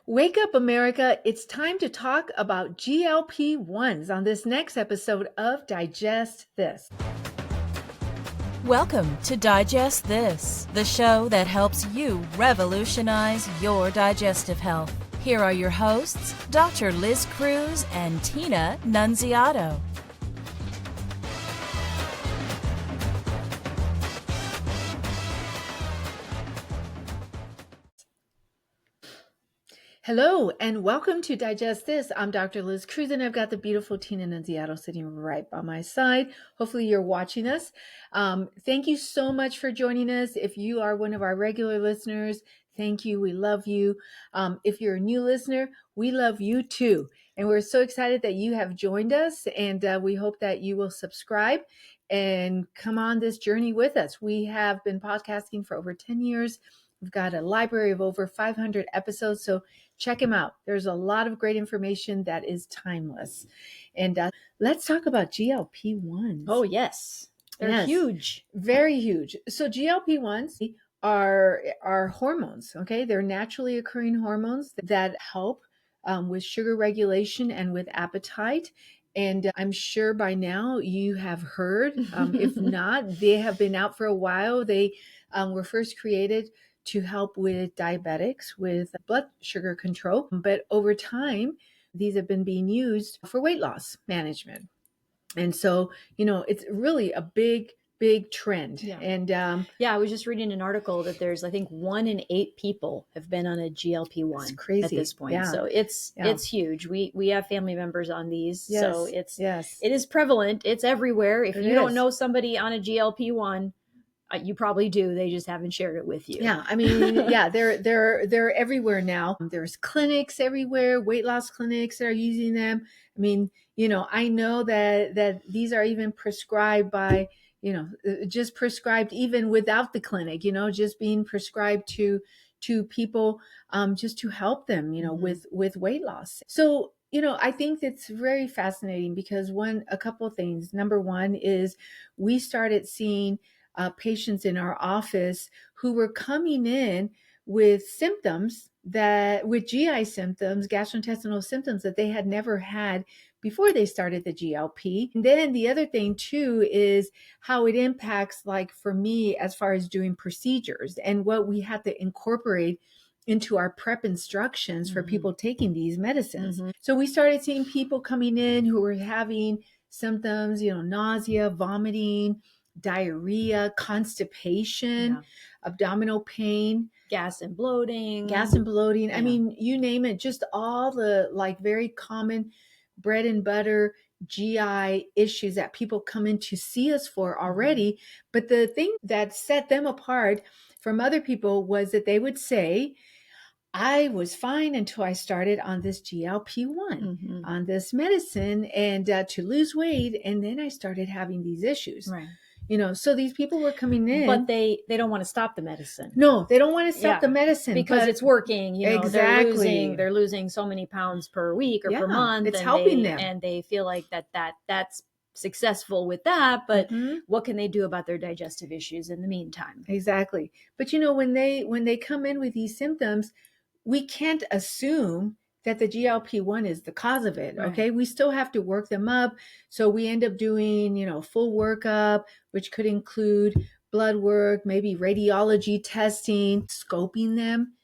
Wake up, America. It's time to talk about GLP-1s on this next episode of Digest This. Welcome to Digest This, the show that helps you revolutionize your digestive health. Here are your hosts, Dr. Liz Cruz and Tina Nunziato. Hello and welcome to Digest This. I'm Dr. Liz Cruz and I've got the beautiful Tina Nunziato sitting right by my side. Hopefully you're watching us. Thank you so much for joining us. If you are one of our regular listeners, thank you. We love you. If you're a new listener, we love you too. And we're so excited that you have joined us, and we hope that you will subscribe and come on this journey with us. We have been podcasting for over 10 years. We've got a library of over 500 episodes, so check them out. There's a lot of great information that is timeless. And let's talk about GLP-1s. Oh, yes. They're huge. Very huge. So GLP-1s are hormones, okay? They're naturally occurring hormones that help with sugar regulation and with appetite. And I'm sure by now you have heard. If not, they have been out for a while. They were first created to help with diabetics, with blood sugar control. But over time, these have been being used for weight loss management. And so, it's really a big trend. Yeah. And I was just reading an article that there's, I think, 1 in 8 people have been on a GLP-1 it's crazy at this point. Yeah. So it's huge. We have family members on these. Yes. So it is prevalent. It's everywhere. If you don't know somebody on a GLP-1, you probably do. They just haven't shared it with you. Yeah, I mean, they're everywhere now. There's clinics everywhere, weight loss clinics that are using them. I mean, I know that these are even prescribed by, just prescribed even without the clinic. Just being prescribed to people, just to help them, with weight loss. So, I think that's very fascinating because a couple of things. Number one is we started seeing patients in our office who were coming in with symptoms with GI symptoms, gastrointestinal symptoms that they had never had before they started the GLP. And then the other thing too is how it impacts, like for me, as far as doing procedures and what we had to incorporate into our prep instructions for people taking these medicines. So we started seeing people coming in who were having symptoms, nausea, vomiting, diarrhea, constipation, abdominal pain, gas and bloating. I mean, you name it, just all the very common bread and butter GI issues that people come in to see us for already. But the thing that set them apart from other people was that they would say, I was fine until I started on this GLP-1, on this medicine, and to lose weight. And then I started having these issues. Right. So these people were coming in. But they don't want to stop the medicine. No, they don't want to stop the medicine. Because it's working. Exactly. They're losing so many pounds per week or per month. It's helping them. And they feel like that's successful with that. But what can they do about their digestive issues in the meantime? Exactly. But when they come in with these symptoms, we can't assume that the GLP-1 is the cause of it. Okay. We still have to work them up. So we end up doing, full workup, which could include blood work, maybe radiology testing, scoping them,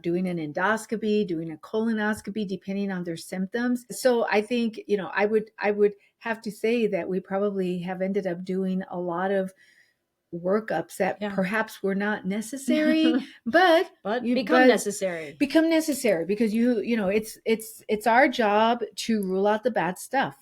doing an endoscopy, doing a colonoscopy, depending on their symptoms. So I think, I would have to say that we probably have ended up doing a lot of workups that perhaps were not necessary, but become necessary because it's our job to rule out the bad stuff,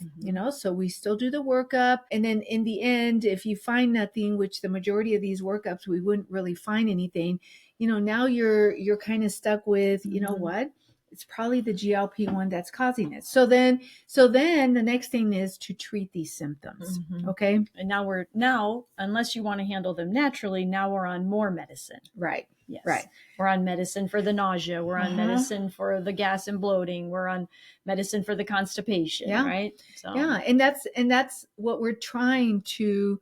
so we still do the workup. And then in the end, if you find nothing, which the majority of these workups, we wouldn't really find anything, now you're kind of stuck with, what? It's probably the GLP-1 that's causing it. So then the next thing is to treat these symptoms. Okay. And now, unless you want to handle them naturally, now we're on more medicine. Right. Yes. Right. We're on medicine for the nausea. We're on medicine for the gas and bloating. We're on medicine for the constipation. Yeah. Right. So. Yeah. And that's what we're trying to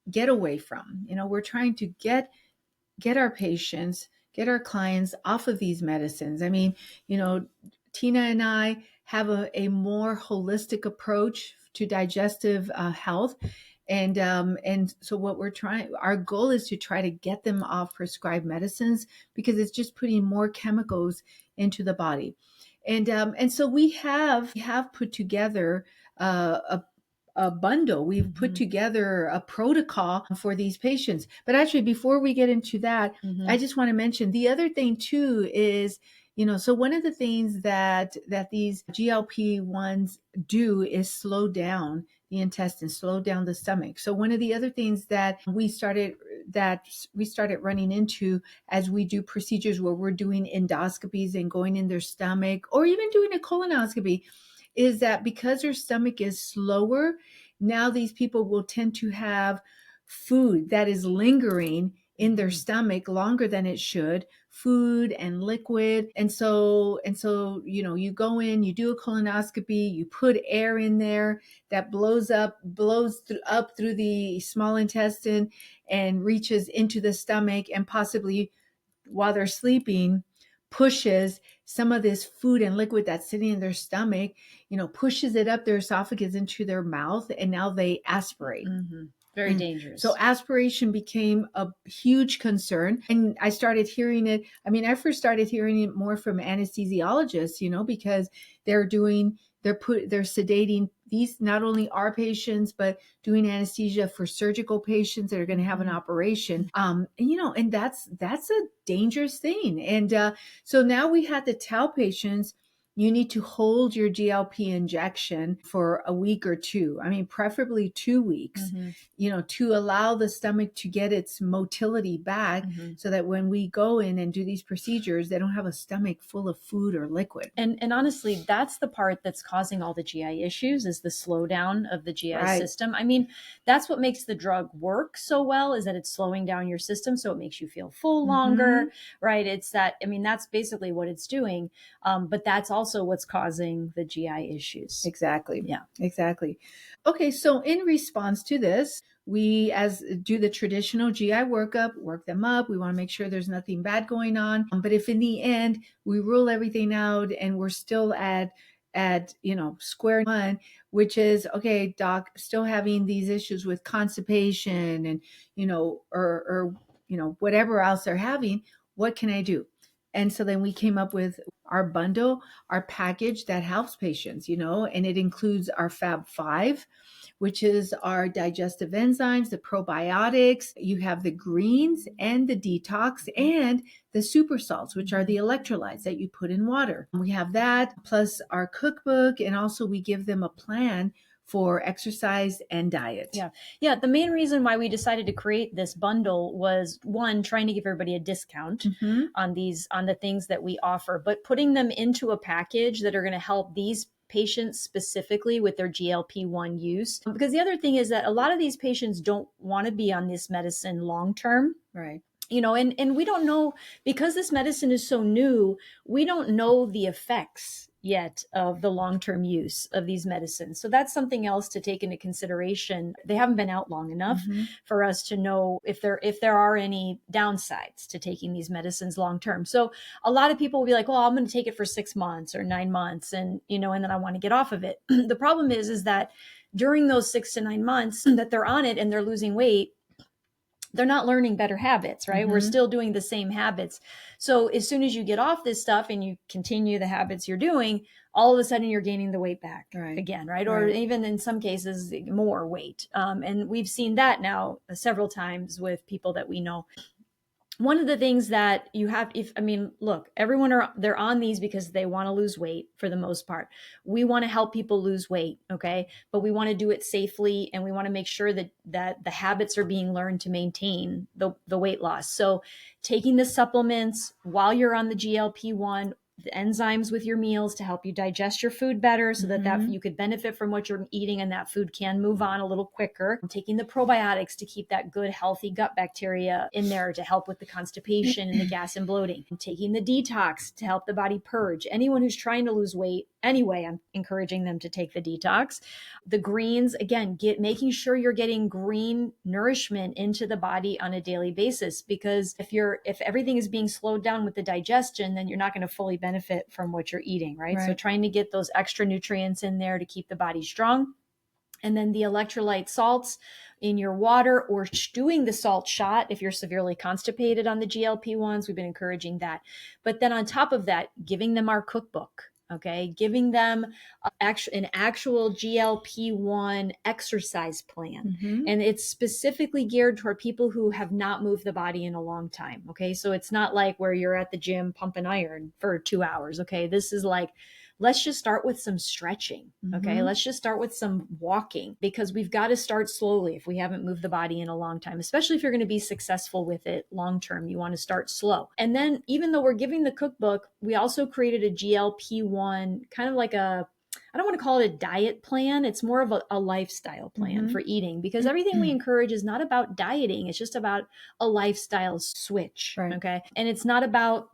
get away from. We're trying to get our patients get our clients off of these medicines. I mean, Tina and I have a more holistic approach to digestive health. And so what our goal is to try to get them off prescribed medicines, because it's just putting more chemicals into the body. And so we have put together a bundle. We've put together a protocol for these patients. But actually, before we get into that, I just want to mention the other thing too is, so one of the things that these GLP-1s do is slow down the intestine, slow down the stomach. So one of the other things that we started running into as we do procedures where we're doing endoscopies and going in their stomach, or even doing a colonoscopy, is that because their stomach is slower, now these people will tend to have food that is lingering in their stomach longer than it should, food and liquid. And so, you go in, you do a colonoscopy, you put air in there that blows up through the small intestine and reaches into the stomach, and possibly while they're sleeping pushes some of this food and liquid that's sitting in their stomach, pushes it up their esophagus into their mouth, and now they aspirate. Very dangerous. So aspiration became a huge concern. And I started hearing it. I mean, I first started hearing it more from anesthesiologists, because they're sedating these, not only our patients, but doing anesthesia for surgical patients that are going to have an operation. And that's a dangerous thing. And so now we had to tell patients, you need to hold your GLP injection for a week or two. I mean, preferably 2 weeks, to allow the stomach to get its motility back, so that when we go in and do these procedures, they don't have a stomach full of food or liquid. And honestly, that's the part that's causing all the GI issues, is the slowdown of the GI system. I mean, that's what makes the drug work so well, is that it's slowing down your system. So it makes you feel full longer, right? It's that, I mean, that's basically what it's doing. But that's also what's causing the GI issues. Exactly. Yeah, exactly. Okay. So in response to this, we do the traditional GI workup, work them up. We want to make sure there's nothing bad going on. But if in the end we rule everything out and we're still at square one, which is, okay, doc, still having these issues with constipation and, or whatever else they're having, what can I do? And so then we came up with our bundle, our package that helps patients, and it includes our Fab 5, which is our digestive enzymes, the probiotics. You have the greens and the detox and the super salts, which are the electrolytes that you put in water. We have that plus our cookbook, and also we give them a plan for exercise and diet. Yeah. The main reason why we decided to create this bundle was, one, trying to give everybody a discount on the things that we offer, but putting them into a package that are going to help these patients specifically with their GLP-1 use. Because the other thing is that a lot of these patients don't want to be on this medicine long term. Right. And we don't know, because this medicine is so new, we don't know the effects yet of the long-term use of these medicines. So that's something else to take into consideration. They haven't been out long enough for us to know if there are any downsides to taking these medicines long-term. So a lot of people will be like, well, I'm going to take it for 6 months or 9 months, and and then I want to get off of it. The problem is that during those 6 to 9 months that they're on it and they're losing weight, they're not learning better habits, right? We're still doing the same habits. So as soon as you get off this stuff and you continue the habits you're doing, all of a sudden you're gaining the weight back again, right? Or even in some cases, more weight. And we've seen that now several times with people that we know. One of the things that you have, look, they're on these because they want to lose weight for the most part. We want to help people lose weight, okay? But we want to do it safely, and we want to make sure that the habits are being learned to maintain the weight loss. So taking the supplements while you're on the GLP-1, the enzymes with your meals to help you digest your food better, so that you could benefit from what you're eating, and that food can move on a little quicker. Taking the probiotics to keep that good, healthy gut bacteria in there to help with the constipation and the gas and bloating. And taking the detox to help the body purge. Anyone who's trying to lose weight anyway, I'm encouraging them to take the detox. The greens, again, making sure you're getting green nourishment into the body on a daily basis, because if everything is being slowed down with the digestion, then you're not going to fully benefit from what you're eating, right? So trying to get those extra nutrients in there to keep the body strong. And then the electrolyte salts in your water, or doing the salt shot if you're severely constipated on the GLP-1s. We've been encouraging that. But then on top of that, giving them our cookbook. Okay, giving them an actual GLP-1 exercise plan. And it's specifically geared toward people who have not moved the body in a long time. Okay, so it's not like where you're at the gym pumping iron for 2 hours. Okay, this is like, let's just start with some stretching. Okay, let's just start with some walking, because we've got to start slowly if we haven't moved the body in a long time, especially if you're going to be successful with it long term. You want to start slow. And then, even though we're giving the cookbook, we also created a GLP-1, kind of like I don't want to call it a diet plan. It's more of a lifestyle plan for eating, because everything we encourage is not about dieting. It's just about a lifestyle switch. Okay. And it's not about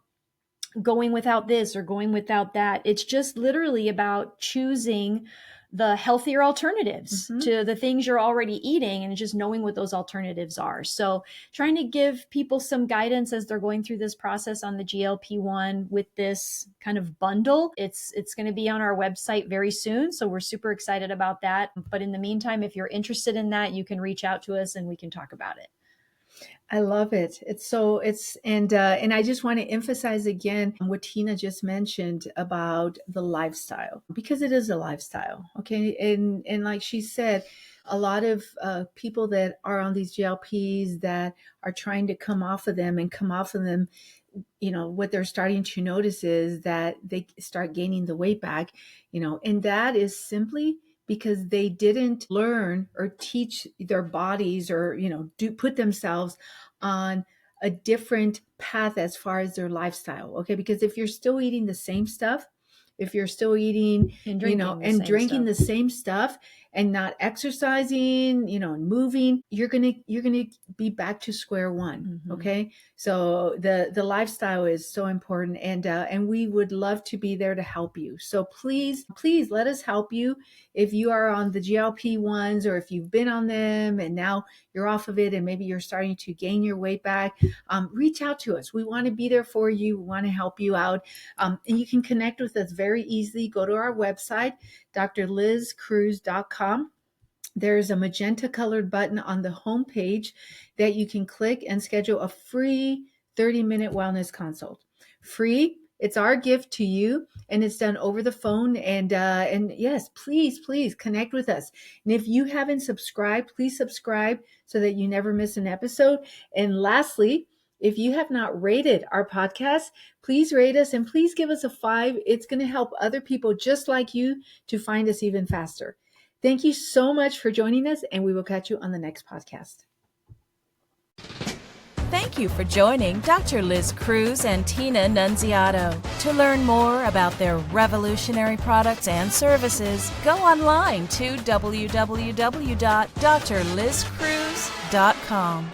going without this or going without that. It's just literally about choosing the healthier alternatives to the things you're already eating, and just knowing what those alternatives are. So trying to give people some guidance as they're going through this process on the GLP-1 with this kind of bundle. It's going to be on our website very soon. So we're super excited about that. But in the meantime, if you're interested in that, you can reach out to us and we can talk about it. I love it. And I just want to emphasize again what Tina just mentioned about the lifestyle, because it is a lifestyle. Okay. And like she said, a lot of people that are on these GLPs that are trying to come off of them, what they're starting to notice is that they start gaining the weight back, and that is simply because they didn't learn or teach their bodies, or, put themselves on a different path as far as their lifestyle. Okay. Because if you're still eating the same stuff, if you're still eating, and drinking the same stuff and not exercising, and moving, you're going to be back to square one. Okay. So the lifestyle is so important, and we would love to be there to help you. So please let us help you. If you are on the GLP-1s, or if you've been on them and now you're off of it and maybe you're starting to gain your weight back, reach out to us. We want to be there for you. We want to help you out. And you can connect with us very easily. Go to our website, drlizcruz.com. There's a magenta colored button on the homepage that you can click and schedule a free 30-minute wellness consult. Free. It's our gift to you, and it's done over the phone. And yes, please connect with us. And if you haven't subscribed, please subscribe so that you never miss an episode. And lastly, if you have not rated our podcast, please rate us and please give us a 5. It's going to help other people just like you to find us even faster. Thank you so much for joining us, and we will catch you on the next podcast. Thank you for joining Dr. Liz Cruz and Tina Nunziato. To learn more about their revolutionary products and services, go online to www.drlizcruz.com.